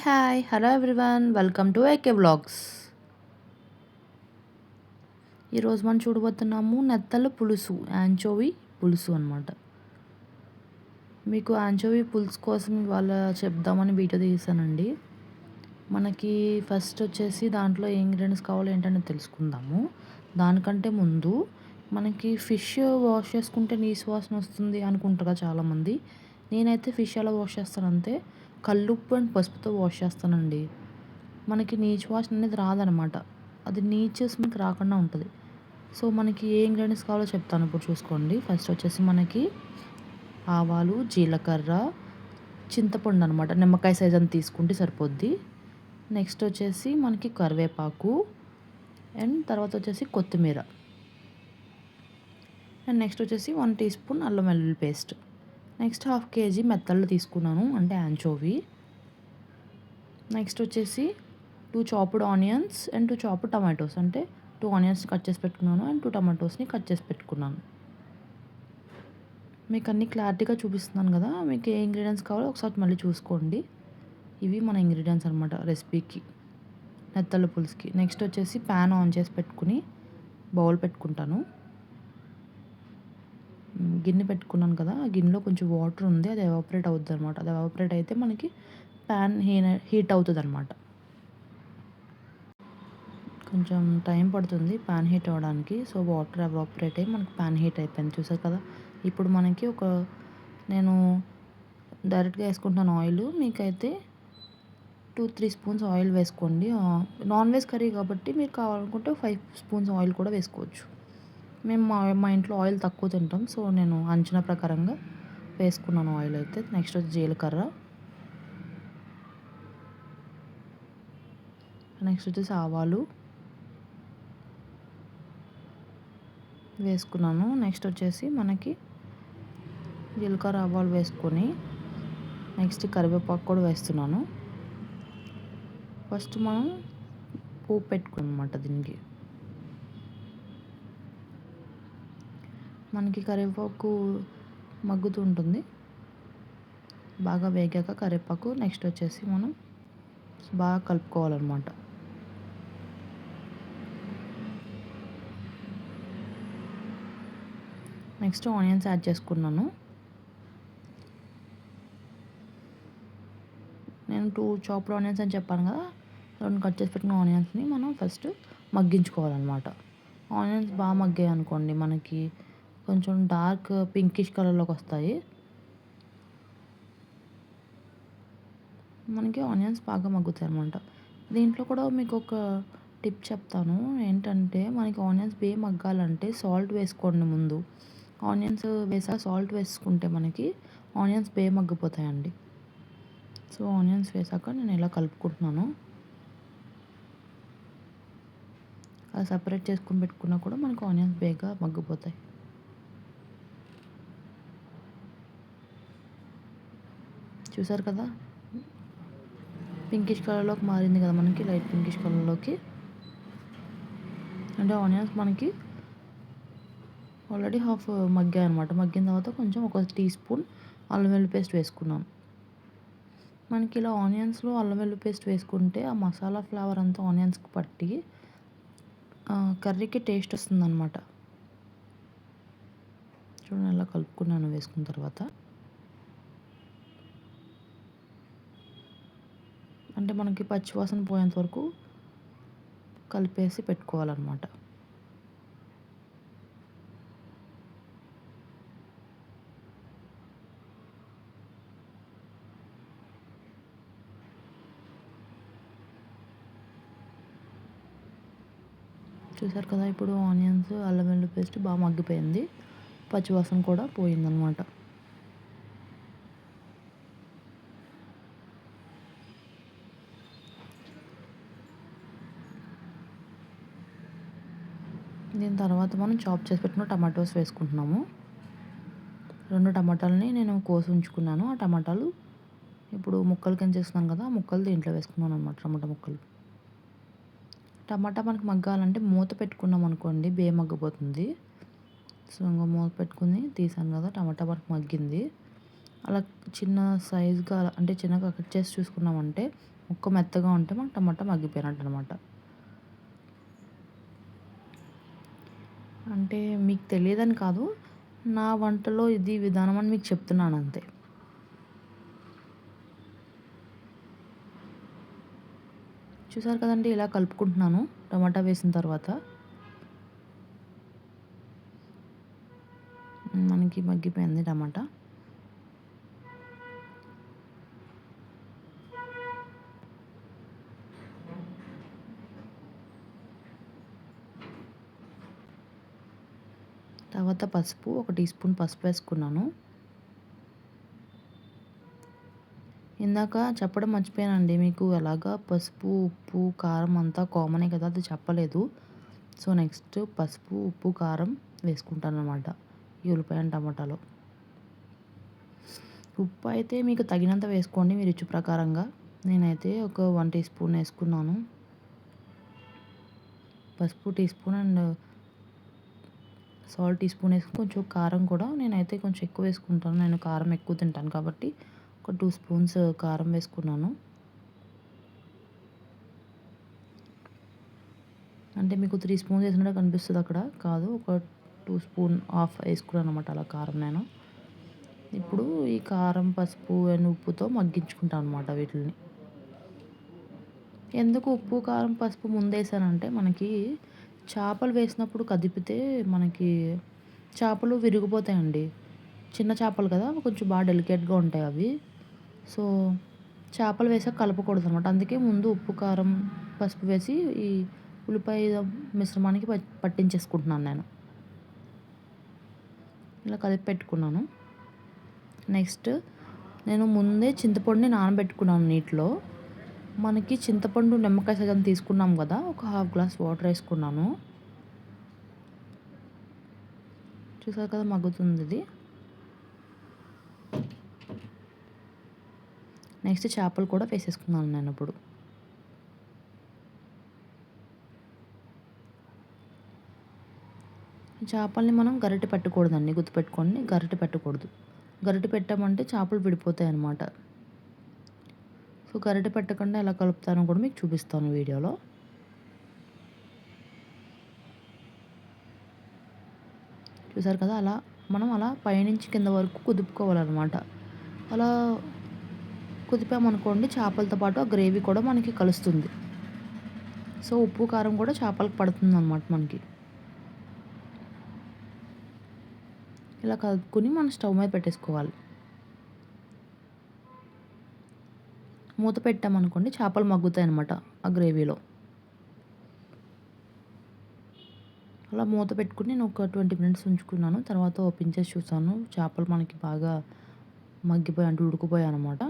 Hi. Hello everyone. Welcome to AK vlogs. ఈరోజు మనం చూడబోతున్నాము నెత్తలు పులుసు, యాంచోవీ పులుసు అనమాట. మీకు యాంచోవీ పులుసు కోసం ఇవాళ చెప్దామని వీడియో తీసానండి. మనకి ఫస్ట్ వచ్చేసి దాంట్లో ఏ ఇంగ్రీడియంట్స్ కావాలో ఏంటనేది తెలుసుకుందాము. దానికంటే ముందు మనకి ఫిష్ వాష్ చేసుకుంటే నీసు వాసన వస్తుంది అనుకుంటారు చాలామంది. నేనైతే ఫిష్ ఎలా వాష్ చేస్తానంటే కల్లుప్పు అండ్ పసుపుతో వాష్ చేస్తానండి. మనకి నీచు వాసన అనేది రాదనమాట. అది నీచు స్మెల్ రాకుండా ఉంటుంది. సో మనకి ఏ ఇంగ్రీడియంట్స్ కావాలో చెప్తాను ఇప్పుడు చూసుకోండి. ఫస్ట్ వచ్చేసి మనకి ఆవాలు, జీలకర్ర, చింతపండు అనమాట. నిమ్మకాయ సైజ్ అని తీసుకుంటే సరిపోద్ది. నెక్స్ట్ వచ్చేసి మనకి కరివేపాకు అండ్ తర్వాత వచ్చేసి కొత్తిమీర అండ్ నెక్స్ట్ వచ్చేసి 1 టీ స్పూన్ అల్లం వెల్లుల్లి పేస్ట్. నెక్స్ట్ 1/2 kg మెత్తళ్ళు తీసుకున్నాను, అంటే యాంచోవీ. నెక్స్ట్ వచ్చేసి 2 chopped onions and 2 chopped tomatoes, అంటే 2 ఆనియన్స్ కట్ చేసి పెట్టుకున్నాను అండ్ 2 టమాటోస్ని కట్ చేసి పెట్టుకున్నాను. మీకు అన్ని క్లారిటీగా చూపిస్తున్నాను కదా. మీకు ఏ ఇంగ్రీడియంట్స్ కావాలో ఒకసారి మళ్ళీ చూసుకోండి. ఇవి మన ఇంగ్రీడియంట్స్ అనమాట రెసిపీకి, నెత్తళ్ళ పులుసుకి. నెక్స్ట్ వచ్చేసి ప్యాన్ ఆన్ చేసి పెట్టుకుని బౌల్ పెట్టుకుంటాను. గిన్నె పెట్టుకున్నాను కదా, ఆ గిన్నెలో కొంచెం వాటర్ ఉంది, అది ఎవాపరేట్ అవుతుంది అనమాట. అది ఎవాపరేట్ అయితే మనకి ప్యాన్ హీట్ అవుతుంది అనమాట. కొంచెం టైం పడుతుంది ప్యాన్ హీట్ అవ్వడానికి. సో వాటర్ ఎవాపరేట్ అయ్యి మనకి ప్యాన్ హీట్ అయిపోయింది, చూసారు కదా. ఇప్పుడు మనకి నేను డైరెక్ట్గా వేసుకుంటున్నాను ఆయిల్. మీకైతే 2-3 స్పూన్స్ ఆయిల్ వేసుకోండి. నాన్ వెజ్ కర్రీ కాబట్టి మీరు కావాలనుకుంటే 5 స్పూన్స్ ఆయిల్ కూడా వేసుకోవచ్చు. మేము మా ఇంట్లో ఆయిల్ తక్కువ తింటాం, సో నేను అంచనా ప్రకారంగా వేసుకున్నాను ఆయిల్ అయితే. నెక్స్ట్ వచ్చి జీలకర్ర, నెక్స్ట్ వచ్చేసి ఆవాలు వేసుకున్నాను. నెక్స్ట్ వచ్చేసి మనకి జీలకర్ర ఆవాలు వేసుకొని నెక్స్ట్ కరివేపాకు కూడా వేస్తున్నాను. ఫస్ట్ మనం పోపు పెట్టుకున్నాం అనమాట. దీనికి మనకి కరివేపాకు మగ్గుతూ ఉంటుంది, బాగా వేగాక కరివేపాకు నెక్స్ట్ వచ్చేసి మనం బాగా కలుపుకోవాలన్నమాట. నెక్స్ట్ ఆనియన్స్ యాడ్ చేసుకున్నాను. నేను 2 చాప్డ్ ఆనియన్స్ అని చెప్పాను కదా, 2 కట్ చేసి పెట్టిన ఆనియన్స్ని మనం ఫస్ట్ మగ్గించుకోవాలన్నమాట. ఆనియన్స్ బాగా మగ్గాయి అనుకోండి, మనకి కొంచెం డార్క్ పింకిష్ కలర్లోకి వస్తాయి. మనకి ఆనియన్స్ బాగా మగ్గుతాయి అన్నమాట. దీంట్లో కూడా మీకు ఒక టిప్ చెప్తాను. ఏంటంటే మనకి ఆనియన్స్ బాగా మగ్గాలంటే సాల్ట్ వేసుకోండి ముందు. ఆనియన్స్ వేసాక సాల్ట్ వేసుకుంటే మనకి ఆనియన్స్ బాగా మగ్గిపోతాయండి. సో ఆనియన్స్ వేసాక నేను ఇలా కలుపుకుంటున్నాను. అలా సపరేట్ చేసుకుని పెట్టుకున్నా కూడా మనకు ఆనియన్స్ బాగా మగ్గిపోతాయి. చూసారు కదా, పింకిష్ కలర్లోకి మారింది కదా మనకి, లైట్ పింకిష్ కలర్లోకి. అంటే ఆనియన్స్ మనకి ఆల్రెడీ హాఫ్ మగ్గాయి అనమాట. మగ్గిన తర్వాత కొంచెం 1 టీ స్పూన్ అల్లం వెల్లుల్లి పేస్ట్ వేసుకున్నాను. మనకి ఇలా ఆనియన్స్లో అల్లం వెల్లుల్లి పేస్ట్ వేసుకుంటే ఆ మసాలా ఫ్లేవర్ అంతా ఆనియన్స్కి పట్టి కర్రీకి టేస్ట్ వస్తుందన్నమాట. చూడండి అలా కలుపుకున్నాను వేసుకున్న తర్వాత. అంటే మనకి పచ్చివాసన పోయేంత వరకు కలిపేసి పెట్టుకోవాలన్నమాట. చూసారు కదా, ఇప్పుడు ఆనియన్స్ అల్లం వెల్లుల్లి పేస్ట్ బాగా మగ్గిపోయింది, పచ్చివాసన కూడా పోయిందనమాట. దీని తర్వాత మనం చాప్ చేసి పెట్టిన టమాటోస్ వేసుకుంటున్నాము. 2 టమాటాలని నేను కోసి ఉంచుకున్నాను. ఆ టమాటాలు ఇప్పుడు ముక్కలు కింద చేస్తున్నాను కదా, ఆ ముక్కలు దీంట్లో వేసుకున్నాను అనమాట. టమాటా ముక్కలు. టమాటా మనకి మగ్గాలంటే మూత పెట్టుకున్నాం అనుకోండి బాగా మగ్గిపోతుంది. సో ఇంకా మూత పెట్టుకుని తీసాను కదా, టమాటా మనకు మగ్గింది. అలా చిన్న సైజుగా అంటే చిన్నగా కట్ చేసి చూసుకున్నామంటే ముక్క మెత్తగా ఉంటే మనకు టమాటా మగ్గిపోయినట్టు అనమాట. అంటే మీకు తెలియదని కాదు, నా వంటలో ఇది విధానం అని మీకు చెప్తున్నాను అంతే. చూసారు కదండీ, ఇలా కలుపుకుంటున్నాను టమాటా వేసిన తర్వాత. మనకి మగ్గిపోయింది టమాటా. తర్వాత పసుపు, 1 టీ స్పూన్ పసుపు వేసుకున్నాను. ఇందాక చెప్పడం మర్చిపోయానండి మీకు, ఎలాగా పసుపు, ఉప్పు, కారం అంతా కామనే కదా, అది చెప్పలేదు. సో నెక్స్ట్ పసుపు, ఉప్పు, కారం వేసుకుంటానన్నమాట ఈ ఉల్లిపాయ అండ్ టమాటాలో. ఉప్పు అయితే మీకు తగినంత వేసుకోండి మీ రుచి ప్రకారంగా. నేనైతే ఒక 1 టీ స్పూన్ వేసుకున్నాను. పసుపు teaspoon and salt teaspoon వేసుకుని కొంచెం కారం కూడా నేనైతే కొంచెం ఎక్కువ వేసుకుంటాను. నేను కారం ఎక్కువ తింటాను కాబట్టి ఒక 2 స్పూన్స్ కారం వేసుకున్నాను. అంటే మీకు 3 స్పూన్స్ వేసినట్టు కనిపిస్తుంది అక్కడ, కాదు, ఒక 2 స్పూన్ హాఫ్ వేసుకున్నాను అనమాట అలా కారం నేను. ఇప్పుడు ఈ కారం, పసుపు అండ్ ఉప్పుతో మగ్గించుకుంటాను అనమాట వీటిని. ఎందుకు ఉప్పు, కారం, పసుపు ముందేసానంటే మనకి చేపలు వేసినప్పుడు కదిపితే మనకి చేపలు విరిగిపోతాయండి. చిన్న చేపలు కదా, కొంచెం బాగా డెలికేట్గా ఉంటాయి అవి. సో చేపలు వేసాక కలపకూడదు అనమాట. అందుకే ముందు ఉప్పు, కారం, పసుపు వేసి ఈ ఉల్లిపాయ మిశ్రమానికి పట్టించేసుకుంటున్నాను నేను. ఇలా కలిపి పెట్టుకున్నాను. నెక్స్ట్ నేను ముందే చింతపండుని నానబెట్టుకున్నాను నీటిలో. మనకి చింతపండు నిమ్మకాయ సగం తీసుకున్నాం కదా, ఒక హాఫ్ గ్లాస్ వాటర్ వేసుకున్నాను. చూసారు కదా మగ్గుతుంది ఇది. నెక్స్ట్ చేపలు కూడా వేసేసుకున్నాను నేను ఇప్పుడు. చేపల్ని మనం గరిటె పెట్టకూడదండి, గుర్తుపెట్టుకోండి, గరిటె పెట్టకూడదు. గరిటె పెట్టామంటే చేపలు విడిపోతాయి అన్నమాట. సో గరిటె పెట్టకుండా ఎలా కలుపుతానో కూడా మీకు చూపిస్తాను వీడియోలో. చూసారు కదా, అలా మనం అలా పైనుంచి కింద వరకు కుదుపుకోవాలన్నమాట. అలా కుదిపామనుకోండి చేపలతో పాటు ఆ గ్రేవీ కూడా మనకి కలుస్తుంది. సో ఉప్పు, కారం కూడా చేపలకు పడుతుంది అన్నమాట మనకి. ఇలా కలుపుకొని మనం స్టవ్ మీద పెట్టేసుకోవాలి. మూత పెట్టామనుకోండి చేపలు మగ్గుతాయి అన్నమాట ఆ గ్రేవీలో. అలా మూత పెట్టుకుని నేను ఒక 20 మినిట్స్ ఉంచుకున్నాను. తర్వాత ఓపెన్ చేసి చూసాను, చేపలు మనకి బాగా మగ్గిపోయాయి, అంటే ఉడికిపోయాయి అన్నమాట.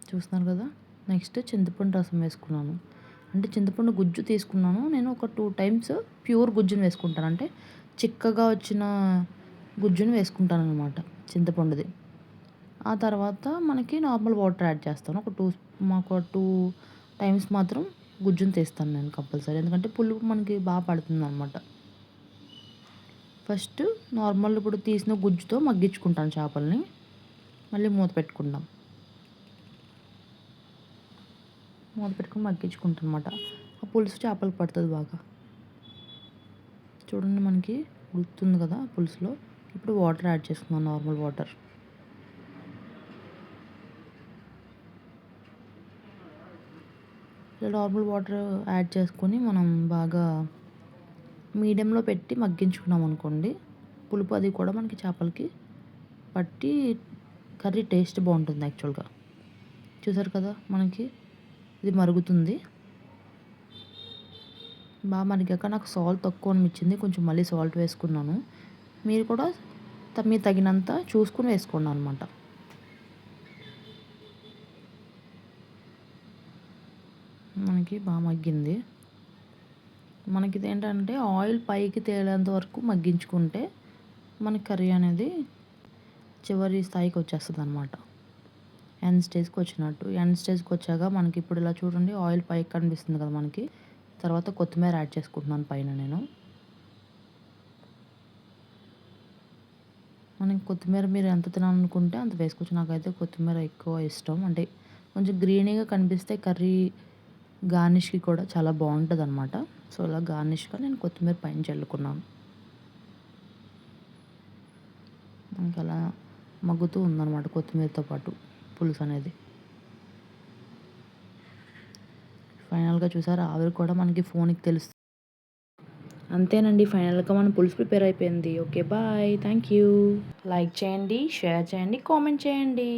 చూస్తున్నారు కదా. నెక్స్ట్ చింతపండు రసం వేసుకున్నాను. అంటే చింతపండు గుజ్జు తీసుకున్నాను నేను. ఒక 2 టైమ్స్ ప్యూర్ గుజ్జుని వేసుకుంటాను, అంటే చిక్కగా వచ్చిన గుజ్జుని వేసుకుంటాను అనమాట చింతపండుది. ఆ తర్వాత మనకి నార్మల్ వాటర్ యాడ్ చేస్తాను. ఒక 2 టైమ్స్ మాత్రం గుజ్జుని తీస్తాను నేను కంపల్సరీ, ఎందుకంటే పులుపు మనకి బాగా పడుతుంది అనమాట. ఫస్ట్ నార్మల్ ఇప్పుడు తీసిన గుజ్జుతో మగ్గించుకుంటాను చేపల్ని. మళ్ళీ మూత పెట్టుకుంటాం. మూత పెట్టుకుని మగ్గించుకుంటాను అనమాట. ఆ పులుసు చేపలకు పడుతుంది బాగా. చూడండి మనకి ఉడుకుతుంది కదా పులుసులో. ఇప్పుడు వాటర్ యాడ్ చేసుకున్నాను, నార్మల్ వాటర్. ఇలా నార్మల్ వాటర్ యాడ్ చేసుకొని మనం బాగా మీడియంలో పెట్టి మగ్గించుకున్నాం అనుకోండి, పులుపు అది కూడా మనకి చేపలకి పట్టి కర్రీ టేస్ట్ బాగుంటుంది యాక్చువల్గా. చూసారు కదా మనకి ఇది మరుగుతుంది. బాగా మరిగాక నాకు సాల్ట్ తక్కువ అనిపించింది, కొంచెం మళ్ళీ సాల్ట్ వేసుకున్నాను. మీరు కూడా మీరు తగినంత చూసుకుని వేసుకోండి అనమాట. మనకి బాగా మగ్గింది. మనకి ఇదేంటంటే ఆయిల్ పైకి తేలేంత వరకు మగ్గించుకుంటే మన కర్రీ అనేది చివరి స్థాయికి వచ్చేస్తుంది అనమాట. ఎండ్ స్టేజ్కి వచ్చినట్టు. ఎండ్ స్టేజ్కి వచ్చాక మనకి ఇప్పుడు ఇలా చూడండి, ఆయిల్ పైకి కనిపిస్తుంది కదా మనకి. తర్వాత కొత్తిమీర యాడ్ చేసుకుంటున్నాను పైన నేను. మనకి కొత్తిమీర మీరు ఎంత తినాలనుకుంటే అంత వేసుకోవచ్చు. నాకైతే కొత్తిమీర ఎక్కువ ఇష్టం. అంటే కొంచెం గ్రీనీగా కనిపిస్తే కర్రీ గార్నిష్‌కి కూడా చాలా బావుంటదనమాట. సో, అలా గార్నిష్‌గా నేను కొత్తిమీర పైన చల్లుకున్నాను. ఇంకలా మగ్గుతూ ఉందనమాట కొత్తిమీరతో పాటు పులుసనేది. ఫైనల్‌గా చూసారా ఆవిరి కూడా మనకి ఫోన్‌కి తెలుస్తుంది. అంతేనండి ఫైనల్‌గా మన పులుసు ప్రిపేర్ అయిపోయింది. Okay. Bye. Thank you. Like చేయండి, షేర్ చేయండి, కామెంట్ చేయండి.